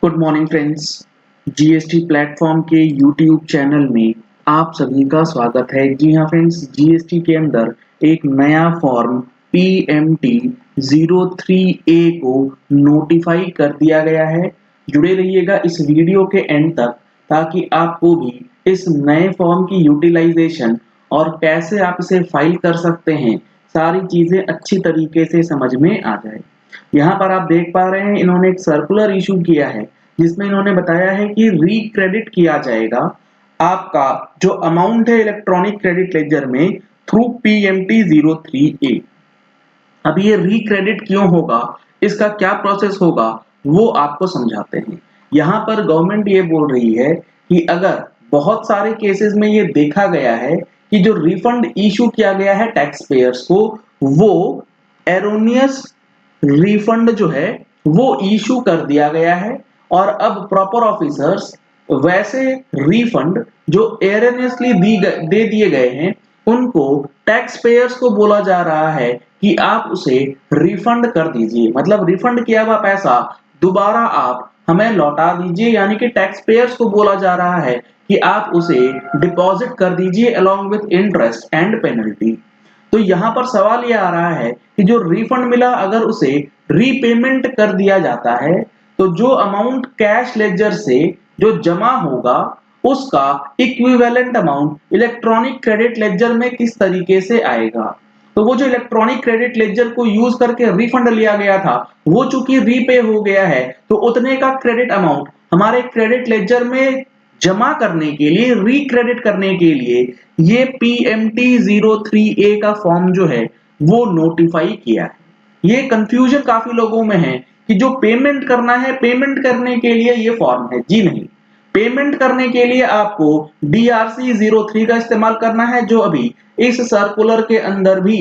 Good morning friends. GST platform के YouTube channel में आप सभी का स्वागत है। जी हाँ फ्रेंड्स, जीएसटी के अंदर एक नया फॉर्म PMT 03A को नोटिफाई कर दिया गया है। जुड़े रहिएगा इस वीडियो के एंड तक ताकि आपको भी इस नए फॉर्म की यूटिलाइजेशन और कैसे आप इसे फाइल कर सकते हैं सारी चीजें अच्छी तरीके से समझ में आ जाए। यहाँ पर आप देख पा रहे हैं इन्होंने एक सर्कुलर इशू किया है जिसमें इन्होंने बताया है कि रीक्रेडिट किया जाएगा आपका जो अमाउंट है इलेक्ट्रॉनिक क्रेडिट लेजर में थ्रू PMT 03A। अब ये रीक्रेडिट क्यों होगा, इसका क्या प्रोसेस होगा, वो आपको समझाते हैं। यहाँ पर गवर्नमेंट ये बोल रही है कि अगर बहुत सारे केसेस में ये देखा गया है कि जो रिफंड इशू किया गया है टैक्स पेयर्स को, वो एरोनियस रिफंड जो है वो इशू कर दिया गया है और अब प्रॉपर ऑफिसर्स वैसे रिफंड जो एरनियसली दे दिए गए हैं उनको टैक्स पेयर्स को बोला जा रहा है कि आप उसे रिफंड कर दीजिए। मतलब रिफंड किया हुआ पैसा दोबारा आप हमें लौटा दीजिए, यानी कि टैक्स पेयर्स को बोला जा रहा है कि आप उसे डिपॉजिट कर दीजिए along with interest and penalty. तो यहाँ पर सवाल ये आ रहा है कि जो रिफंड मिला अगर उसे रीपेमेंट कर दिया जाता है तो जो अमाउंट कैश लेजर से जो जमा होगा उसका equivalent amount electronic credit ledger में किस तरीके से आएगा। तो वो जो इलेक्ट्रॉनिक क्रेडिट लेजर को यूज करके रिफंड लिया गया था वो चूंकि रीपे हो गया है तो उतने का क्रेडिट अमाउंट हमारे क्रेडिट लेजर में जमा करने के लिए, रिक्रेडिट करने के लिए ये PMT 03A का फॉर्म जो है वो नोटिफाई किया है। ये कंफ्यूजन काफी लोगों में है कि जो पेमेंट करना है, पेमेंट करने के लिए ये फॉर्म है। जी नहीं, पेमेंट करने के लिए आपको DRC 03 का इस्तेमाल करना है, जो अभी इस सर्कुलर के अंदर भी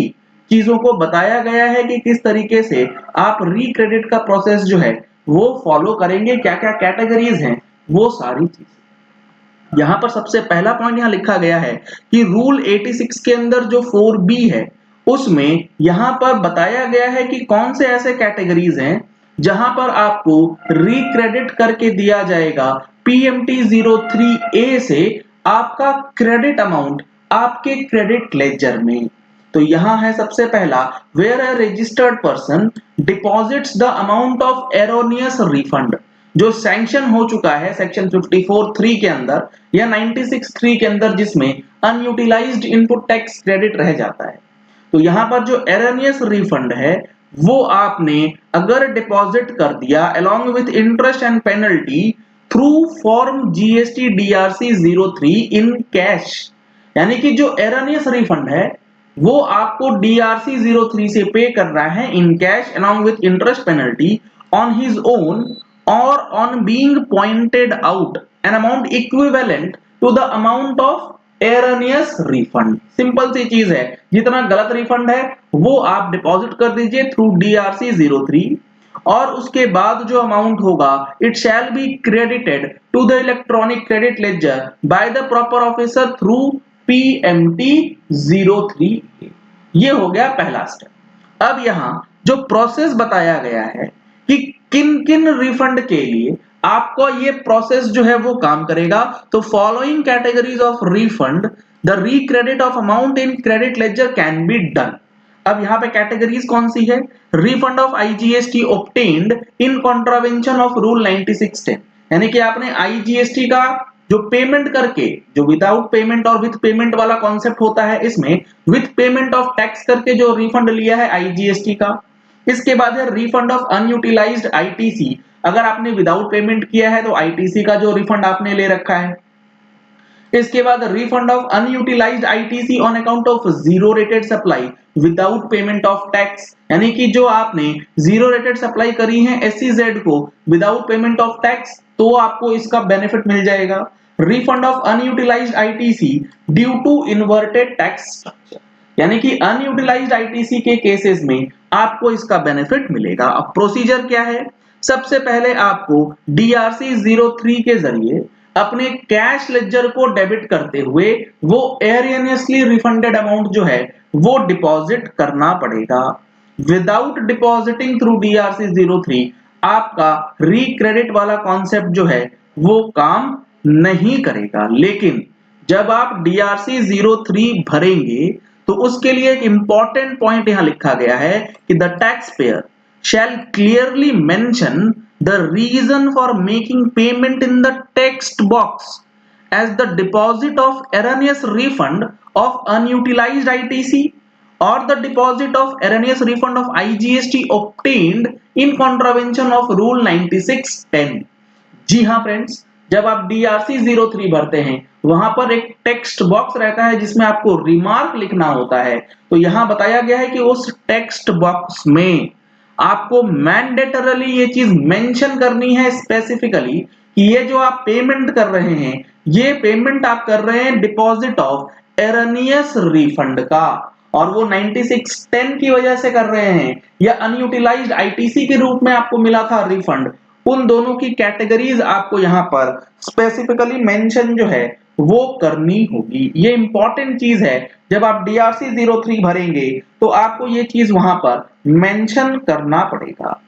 चीजों को बताया गया है कि किस तरीके से आप रिक्रेडिट का प्रोसेस जो है वो फॉलो करेंगे, क्या क्या कैटेगरीज हैं वो सारी चीजें। यहाँ पर सबसे पहला पॉइंट यहाँ लिखा गया है कि रूल 86 के अंदर जो 4B है उसमें यहाँ पर बताया गया है कि कौन से ऐसे कैटेगरीज हैं जहां पर आपको रिक्रेडिट करके दिया जाएगा PMT 03A से आपका क्रेडिट अमाउंट आपके क्रेडिट लेजर में। तो यहाँ है सबसे पहला, where a registered person deposits the amount of erroneous refund. जो सैंक्शन हो चुका है सेक्शन 54(3) के अंदर या 96(3) के अंदर जिसमें अनयूटिलाइज्ड इनपुट टैक्स क्रेडिट रह जाता है। तो यहाँ पर जो एरनियस रिफंड है वो आपने अगर डिपॉजिट कर दिया along with interest and penalty through form GST DRC 03 in cash, यानी कि जो एरनियस रिफंड है वो आपको DRC 03 से पे करना है in cash along with interest penalty on his own or on being pointed out an amount equivalent to the amount of erroneous refund। Simple सी चीज है, जितना गलत रिफंड है वो आप डिपॉजिट कर दीजिए थ्रू DRC 03 और उसके बाद जो अमाउंट होगा it shall be credited to the electronic credit ledger by the proper officer through PMT 03। ये हो गया पहला स्टेप। अब यहाँ जो प्रोसेस बताया गया है कि किन किन रिफंड के लिए आपको ये प्रोसेस जो है वो काम करेगा, तो following categories of refund the recredit of amount in credit ledger can be done. अब यहाँ पे कैटेगरीज कौन सी है, refund of IGST obtained in contravention of rule 9610, यानी कि आपने IGST का जो पेमेंट करके, जो विदाउट पेमेंट और विथ पेमेंट वाला कॉन्सेप्ट होता है, इसमें विथ पेमेंट ऑफ टैक्स करके जो रिफंड लिया है IGST का। इसके बाद है रिफंड ऑफ अनयूटिलाइज्ड ITC, अगर आपने विदाउट पेमेंट किया है तो ITC का जो रिफंड आपने ले रखा है। इसके बाद refund of unutilised ITC on account of zero rated supply without payment of tax, यानी कि जो आपने जीरो रेटेड सप्लाई करी है SEZ को विदाउट पेमेंट ऑफ टैक्स तो आपको इसका बेनिफिट मिल जाएगा। Refund of unutilised ITC due to inverted tax structure, यानी कि अनयूटिलाइज्ड ITC के केसेस में आपको इसका बेनिफिट मिलेगा। अब प्रोसीजर क्या है, सबसे पहले आपको DRC 03 के जरिए अपने कैश लेजर को डेबिट करते हुए वो एरियनियसली रिफंडेड अमाउंट जो है वो डिपॉजिट करना पड़ेगा। विदाउट डिपॉजिटिंग थ्रू DRC 03 आपका रिक्रेडिट वाला कॉन्सेप्ट जो है वो काम नहीं करेगा। लेकिन जब आप DRC 03 भरेंगे तो उसके लिए एक इंपॉर्टेंट पॉइंट यहां लिखा गया है कि the tax payer shall clearly mention the reason for making payment in the text box as the deposit of erroneous refund of unutilized ITC or the deposit of erroneous refund of IGST obtained in contravention of Rule 9610। जी हाँ friends, जब आप DRC 03 भरते हैं वहां पर एक text box रहता है जिसमें आपको रिमार्क लिखना होता है। तो यहां बताया गया है कि उस टेक्स्ट बॉक्स में आपको मैंडेटरली ये चीज मेंशन करनी है स्पेसिफिकली कि ये जो आप पेमेंट कर रहे हैं ये पेमेंट आप कर रहे हैं डिपॉजिट ऑफ एरनियस रिफंड का, और वो 9610 की वजह से कर रहे हैं या अनयूटिलाइज्ड आईटीसी के रूप में आपको मिला था रिफंड। उन दोनों की कैटेगरीज आपको यहाँ पर स्पेसिफिकली मेंशन जो है वो करनी होगी। ये इंपॉर्टेंट चीज है, जब आप DRC 03 भरेंगे तो आपको ये चीज वहां पर मेंशन करना पड़ेगा।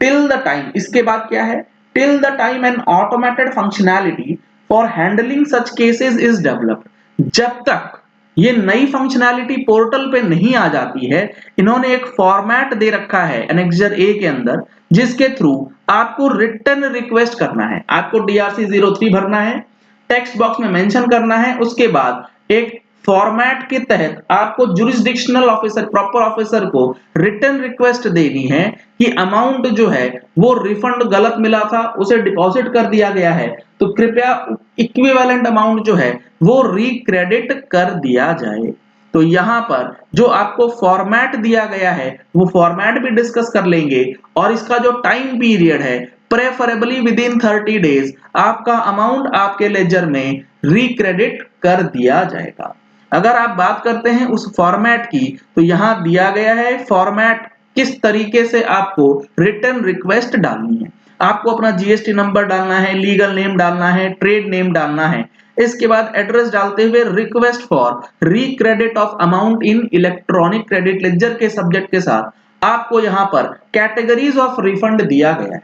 टिल द टाइम, इसके बाद क्या है, till the time N automated functionality for handling such cases is developed, जब तक ये नई फंक्शनैलिटी पोर्टल पे नहीं आ जाती है, इन्होंने एक फॉर्मेट दे रखा है एनेक्सर ए के अंदर जिसके थ्रू आपको रिटर्न रिक्वेस्ट करना है। आपको DRC 03 भरना है, टेक्स्ट बॉक्स में मेंशन करना है, उसके बाद एक फॉर्मेट के तहत आपको जुरिस्डिक्शनल ऑफिसर, प्रॉपर ऑफिसर को रिटर्न रिक्वेस्ट देनी है कि अमाउंट जो है वो रिफंड गलत मिला था, उसे डिपॉजिट कर दिया गया है, तो कृपया इक्विवेलेंट अमाउंट जो है वो रिक्रेडिट कर दिया जाए। तो यहाँ पर जो आपको फॉर्मेट दिया गया है वो फॉर्मेट भी डिस्कस कर लेंगे, और इसका जो टाइम पीरियड है प्रेफरेबली विद इन 30 डेज आपका अमाउंट आपके लेजर में रिक्रेडिट कर दिया जाएगा। अगर आप बात करते हैं उस फॉर्मेट की, तो यहां दिया गया है फॉर्मेट किस तरीके से आपको रिटर्न रिक्वेस्ट डालनी है। आपको अपना GST नंबर डालना है, लीगल नेम डालना है, ट्रेड नेम डालना है, इसके बाद एड्रेस डालते हुए request for recredit of amount in electronic credit ledger के सब्जेक्ट के साथ आपको यहां पर कैटेगरीज ऑफ रिफंड दिया गया है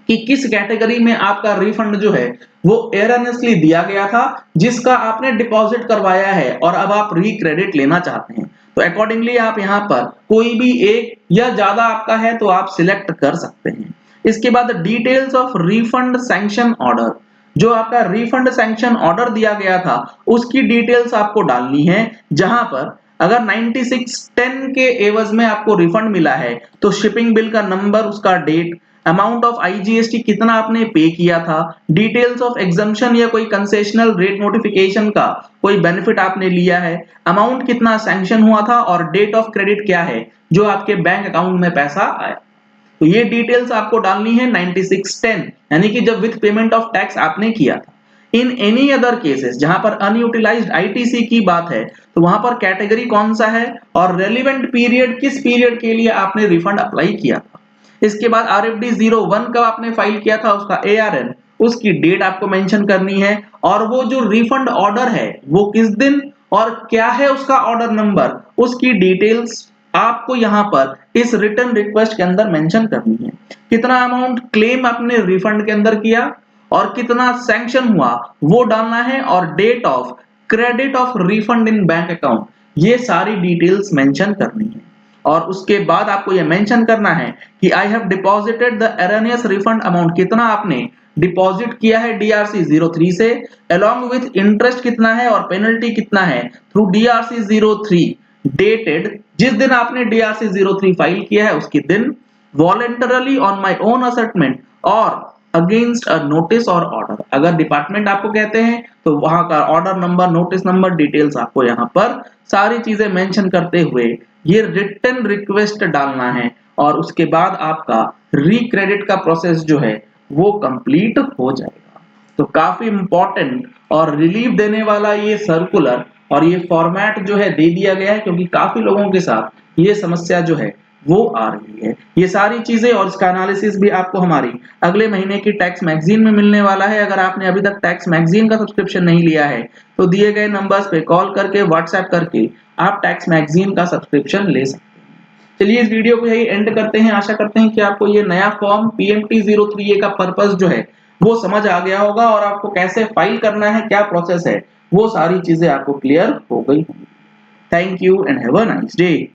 कि किस कैटेगरी में आपका रिफंड जो है वो एरनेसली दिया गया था, जिसका आपने डिपॉजिट करवाया है और अब आप रिक्रेडिट लेना चाहते हैं। तो अकॉर्डिंगली आप यहाँ पर कोई भी एक या ज्यादा आपका है तो आप सिलेक्ट कर सकते हैं। इसके बाद details of refund sanction order, जो आपका रिफंड सैंक्शन ऑर्डर दिया गया था उसकी डिटेल्स आपको डालनी है, जहां पर अगर 9610 के एवज में आपको रिफंड मिला है तो शिपिंग बिल का नंबर, उसका डेट, अमाउंट ऑफ IGST कितना आपने पे किया था, डिटेल्स ऑफ एग्जम्पशन या कोई कंसेशनल रेट नोटिफिकेशन का कोई बेनिफिट आपने लिया है, अमाउंट कितना सैंक्शन हुआ था और डेट ऑफ क्रेडिट क्या है जो आपके बैंक अकाउंट में पैसा आया। तो ये डिटेल्स आपको डालनी है 9610, यानी कि जब विद पेमेंट ऑफ टैक्स आपने किया था। इन एनी अदर केसेस जहां पर अनयूटिलाइज्ड ITC की बात है तो वहां पर कैटेगरी कौन सा है और रेलिवेंट पीरियड किस पीरियड के लिए आपने रिफंड अप्लाई किया था। इसके बाद RFD 01 कब आपने फाइल किया था, उसका ARN, उसकी डेट आपको मेंशन करनी है, और वो जो रिफंड ऑर्डर है वो किस दिन और क्या है उसका ऑर्डर नंबर, उसकी डिटेल्स आपको यहाँ पर इस रिटर्न रिक्वेस्ट के अंदर मेंशन करनी है। कितना अमाउंट क्लेम आपने रिफंड के अंदर किया और कितना सैंक्शन हुआ वो डालना है, और date of credit of refund in bank account, ये सारी डिटेल्स मेंशन करनी है। और उसके बाद आपको यह मेंशन करना है कि I have deposited the erroneous refund amount, कितना आपने डिपॉजिट किया है DRC 03 से, अलोंग विथ इंटरेस्ट कितना है और पेनल्टी कितना है थ्रू DRC 03 डेटेड, जिस दिन आपने DRC 03 फाइल किया है उसके दिन, वॉलेंटरली ऑन माय ओन असेटमेंट और अगेंस्ट अ नोटिस और ऑर्डर। अगर डिपार्टमेंट आपको कहते हैं तो वहां का order number, notice number, details आपको यहाँ पर सारी चीजें मेंशन करते हुए ये रिटर्न रिक्वेस्ट डालना है, और उसके बाद आपका रिक्रेडिट का प्रोसेस जो है वो कंप्लीट हो जाएगा। तो काफी इंपॉर्टेंट और रिलीफ देने वाला ये सर्कुलर और ये फॉर्मेट जो है दे दिया गया है, क्योंकि काफी लोगों के साथ ये समस्या जो है वो आ रही है। ये सारी चीजें और इसका एनालिसिस भी आपको हमारी अगले महीने की टैक्स मैगजीन में मिलने वाला है। अगर आपने अभी तक टैक्स मैगजीन का सब्सक्रिप्शन नहीं लिया है तो दिए गए नंबर्स पे कॉल करके, व्हाट्सएप करके आप टैक्स मैगजीन का सब्सक्रिप्शन ले सकते हैं। चलिए इस वीडियो को यही एंड करते हैं। आशा करते हैं कि आपको ये नया फॉर्म PMT03A का पर्पस जो है वो समझ आ गया होगा और आपको कैसे फाइल करना है, क्या प्रोसेस है, वो सारी चीजें आपको क्लियर हो गई होंगी। Thank you and have a nice day.